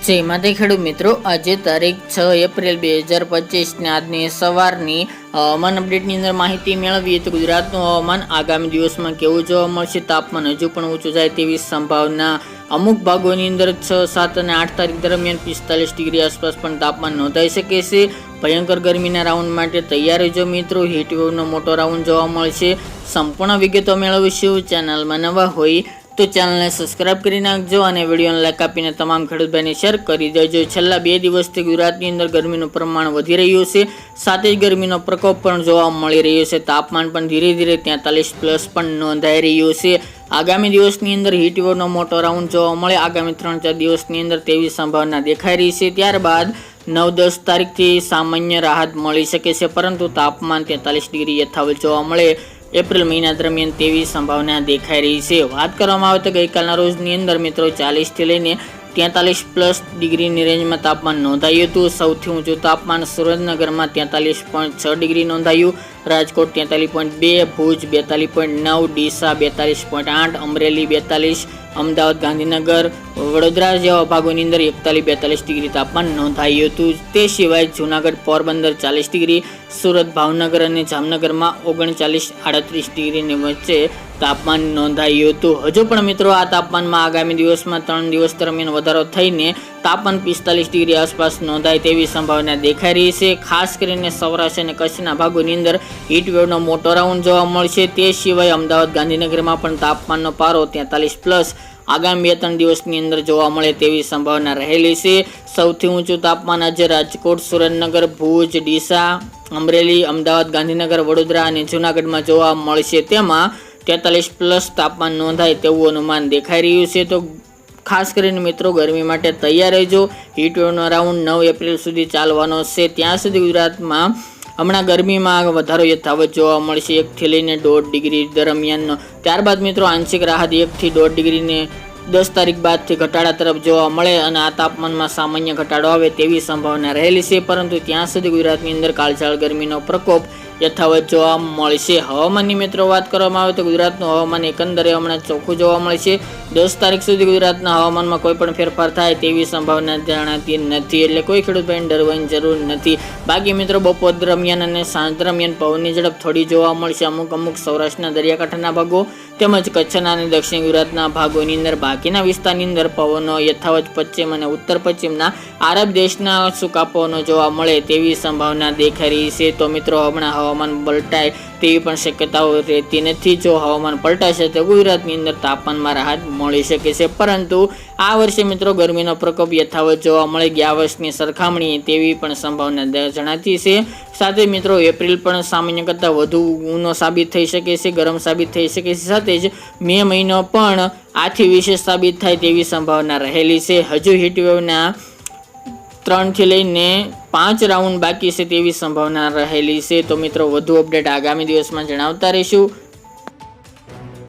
જય માતા ખેડૂત મિત્રો, આજે તારીખ 6 એપ્રિલ 2025 ને આજની સવારની હવામાન અપડેટની અંદર માહિતી મેળવીએ તો ગુજરાતનું હવામાન આગામી દિવસમાં કેવું જોવા મળશે. તાપમાન હજુ પણ ઊંચું જાય તેવી સંભાવના. અમુક ભાગોની અંદર 6, 7 અને 8 તારીખ દરમિયાન 45 ડિગ્રી આસપાસ પણ તાપમાન નોંધાઈ શકે છે. ભયંકર ગરમીના રાઉન્ડ માટે તૈયાર રહેજો મિત્રો. હીટવેવનો મોટો રાઉન્ડ જોવા મળશે. સંપૂર્ણ વિગતો મેળવીશું. ચેનલમાં નવા હોય તો ચેનલને સબસ્ક્રાઇબ કરી નાખજો અને વિડીયોને લાઈક આપીને તમામ ખેડૂત ભાઈને શેર કરી દેજો. છેલ્લા 2 દિવસથી ગુજરાતની અંદર ગરમીનું પ્રમાણ વધી રહ્યું છે. સાથે જ ગરમીનો પ્રકોપ પણ જોવા મળી રહ્યો છે. તાપમાન પણ ધીરે ધીરે 43+ પણ નોંધાઈ રહ્યું છે. આગામી દિવસની અંદર હીટવેવનો મોટો રાઉન્ડ જોવા મળે. આગામી 3-4 દિવસની અંદર તેવી સંભાવના દેખાઈ રહી છે. ત્યારબાદ 9-10 તારીખથી સામાન્ય રાહત મળી શકે છે, પરંતુ તાપમાન 43 ડિગ્રી યથાવત જોવા મળે એપ્રિલ મહિના દરમિયાન તેવી સંભાવના દેખાઈ રહી છે. વાત કરવામાં આવે તો ગઈકાલના રોજની અંદર મિત્રો 40 થી લઈને 43+ ડિગ્રીની રેન્જમાં તાપમાન નોંધાયું હતું. સૌથી ઊંચું તાપમાન સુરેન્દ્રનગરમાં 43.6 ડિગ્રી નોંધાયું. રાજકોટ 43.2, ભુજ 42.9, ડીસા 42.8, અમરેલી 42, અમદાવાદ, ગાંધીનગર, વડોદરા જેવા ભાગોની અંદર 41-42 ડિગ્રી તાપમાન નોંધાયું હતું. તે સિવાય જૂનાગઢ, પોરબંદર 40 ડિગ્રી, સુરત, ભાવનગર અને જામનગરમાં 39-38 ડિગ્રીની વચ્ચે તાપમાન નોંધાયું હતું. હજુ પણ મિત્રો આ તાપમાનમાં આગામી દિવસમાં 3 દિવસ દરમિયાન વધારો થઈને તાપમાન 45 ડિગ્રી આસપાસ નોંધાય તેવી સંભાવના દેખાઈ રહી છે. ખાસ કરીને સૌરાષ્ટ્ર અને કચ્છના ભાગોની અંદર હીટવેવનો મોટો રાઉન્ડ જોવા મળશે. તે સિવાય અમદાવાદ, ગાંધીનગરમાં પણ તાપમાનનો પારો 43+ આગામી 2-3 દિવસની અંદર જોવા મળે તેવી સંભાવના રહેલી છે. સૌથી ઊંચું તાપમાન આજે રાજકોટ, સુરેન્દ્રનગર, ભુજ, ડીસા, અમરેલી, અમદાવાદ, ગાંધીનગર, વડોદરા અને જૂનાગઢમાં જોવા મળશે. તેમાં 43+ તાપમાન નોંધાય તેવું અનુમાન દેખાઈ રહ્યું છે. તો ખાસ કરીને મિત્રો ગરમી માટે તૈયાર રહેજો. હીટવેવનો રાઉન્ડ 9 એપ્રિલ સુધી ચાલવાનો છે. ત્યાં સુધી ગુજરાતમાં હમણાં ગરમીમાં વધારો યથાવત જોવા મળશે 1 થી લઈને 1.5 ડિગ્રી દરમિયાન. ત્યારબાદ મિત્રો આંશિક રાહત 1 થી 1.5 ડિગ્રીને 10 તારીખ બાદથી ઘટાડા તરફ જોવા મળે અને આ તાપમાનમાં સામાન્ય ઘટાડો આવે તેવી સંભાવના રહેલી છે. પરંતુ ત્યાં સુધી ગુજરાતની અંદર કાળઝાળ ગરમીનો પ્રકોપ યથાવત જોવા મળશે. હવામાનની મિત્રો વાત કરવામાં આવે તો ગુજરાતનું હવામાન એકંદરે હમણાં ચોખ્ખું જોવા મળશે. 10 તારીખ સુધી ગુજરાતના હવામાનમાં કોઈ પણ ફેરફાર થાય તેવી સંભાવના જણાતી નથી, એટલે કોઈ ખેડૂત ભાઈને ડરવાની જરૂર નથી. બાકી મિત્રો બપોર દરમિયાન અને સાંજ દરમિયાન પવનની ઝડપ થોડી જોવા મળશે અમુક સૌરાષ્ટ્રના દરિયાકાંઠાના ભાગો તેમજ કચ્છના અને દક્ષિણ ગુજરાતના ભાગોની અંદર. બાકીના વિસ્તારની અંદર પવનો યથાવત પશ્ચિમ અને ઉત્તર પશ્ચિમના આરબ દેશના સૂકા પવનો જોવા મળે તેવી સંભાવના દેખાઈ રહી છે. તો મિત્રો હમણાં હવામાન પલટાય તેવી પણ શક્યતાઓ રહેતી નથી. જો હવામાન પલટાશે તો ગુજરાતની અંદર તાપમાનમાં રાહત મળી શકે છે, પરંતુ આ વર્ષે મિત્રો ગરમીનો પ્રકોપ યથાવત જોવા મળે ગયા વર્ષની સરખામણીએ તેવી પણ સંભાવના જણાતી છે. સાથે મિત્રો એપ્રિલ પણ સામાન્ય કરતાં વધુ ઊનો સાબિત થઈ શકે છે, ગરમ સાબિત થઈ શકે છે. સાથે જ મે મહિનો પણ આથી વિશેષ સાબિત થાય તેવી સંભાવના રહેલી છે. હજુ હીટવેવના 3 થી લઈને 5 રાઉન્ડ બાકી છે તેવી સંભાવના રહેલી છે. તો મિત્રો વધુ અપડેટ આગામી દિવસમાં જણાવતા રહીશું.